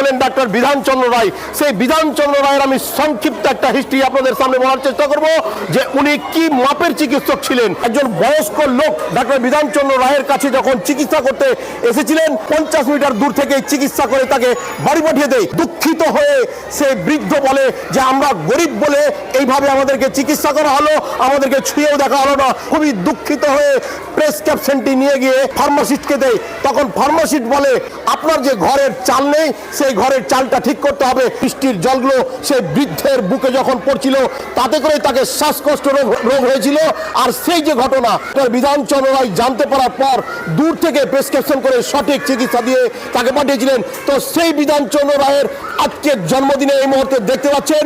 হলেন ডাক্তার বিধানচন্দ্র রায়। সেই বিধানচন্দ্র রায়ের আমি সংক্ষিপ্ত একটা হিস্ট্রি আপনাদের সামনে বলার চেষ্টা করব যে উনি কি মাপের চিকিৎসক ছিলেন। একজন বয়স্ক লোক ডাক্তার বিধানচন্দ্র রায়ের কাছে যখন চিকিৎসা করতে এসেছিলেন, 50 মিটার দূর থেকে চিকিৎসা করে তাকে বাড়ি পাঠিয়ে দেয়। দুঃখিত হয়ে সেই বৃদ্ধ বলে যে আমরা গরিব বলে এইভাবে আমাদেরকে চিকিৎসা করা হলো, আমাদেরকে ছুঁয়েও দেখা হলো না। খুবই দুঃখিত হয়ে প্রেসক্রিপশনটি নিয়ে গিয়ে ফার্মাসিস্টকে দেয়। তখন ফার্মাসিস্ট বলে আপনার যে ঘরের চাল নেই, সেই ঘরের চালটা ঠিক করতে হবে। বৃষ্টির জলগুলো সেই বৃদ্ধের বুকে যখন পড়ছিল, তাতে করে তাকে শ্বাসকষ্ট রোগ হয়েছিল। আর সেই যে ঘটনা বিধানচন্দ্র রায় জানতে পারার পর দূর থেকে প্রেসক্রিপশন করে সঠিক চিকিৎসা দিয়ে তাকে পাঠিয়েছিলেন। তো সেই বিধানচন্দ্র রায়ের আজকের জন্মদিনে এই মুহূর্তে দেখতে পাচ্ছেন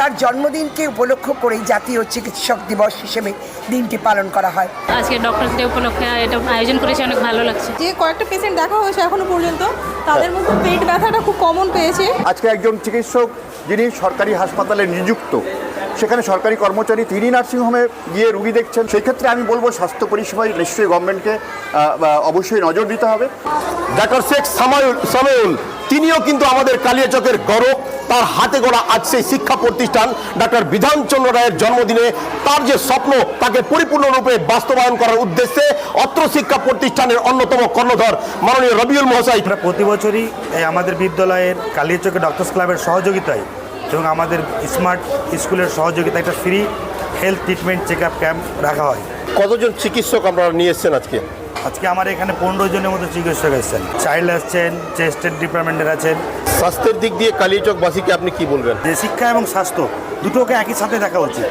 তার জন্মদিনকে উপলক্ষ করেই জাতীয় চিকিৎসক দিবস হিসেবে দিনটি পালন করা হয়। আজকে ডক্টর ডে উপলক্ষে এটা আয়োজন করেছে, অনেক ভালো লাগছে। যে কয়েকটা পেশেন্ট দেখা হয়েছে এখনো পর্যন্ত, তাদের মধ্যে পেট ব্যথাটা খুব কমন পেয়েছে। আজকে একজন চিকিৎসক যিনি সরকারি হাসপাতালে নিযুক্ত, সেখানে সরকারি কর্মচারী, তিনি নার্সিংহোমে গিয়ে রুগী দেখছেন। সেই ক্ষেত্রে আমি বলবো স্বাস্থ্য পরিষেবায় নিশ্চয়ই গভর্নমেন্টকে অবশ্যই নজর দিতে হবে। ডাক্তার শেখ সামাউল তিনিও কিন্তু আমাদের কালিয়াচকের গৌরব। তার হাতে গড়া আজ সেই শিক্ষা প্রতিষ্ঠান ডাক্তার বিধানচন্দ্র রায়ের জন্মদিনে তার যে স্বপ্ন তাকে পরিপূর্ণরূপে বাস্তবায়ন করার উদ্দেশ্যে অত্র শিক্ষা প্রতিষ্ঠানের অন্যতম কর্ণধর মাননীয় রবিউল মহাশয় প্রতি বছরই আমাদের বিদ্যালয়ের কালিয়াচকে ডক্টরস ক্লাবের সহযোগিতায় এবং আমাদের স্মার্ট স্কুলের সহযোগিতায় একটা free health treatment check up camp রাখা হয়। কতজন চিকিৎসক আপনারা নিয়ে এসছেন আজকে? আজকে আমার এখানে 15 জনের মতো চিকিৎসক এসেছেন। চাইল্ড আসছেন, চেস্টের ডিপার্টমেন্টের আছেন। স্বাস্থ্যের দিক দিয়ে কালিয়াচকবাসীকে আপনি কি বলবেন? যে শিক্ষা এবং স্বাস্থ্য দুটোকে একই সাথে দেখা উচিত।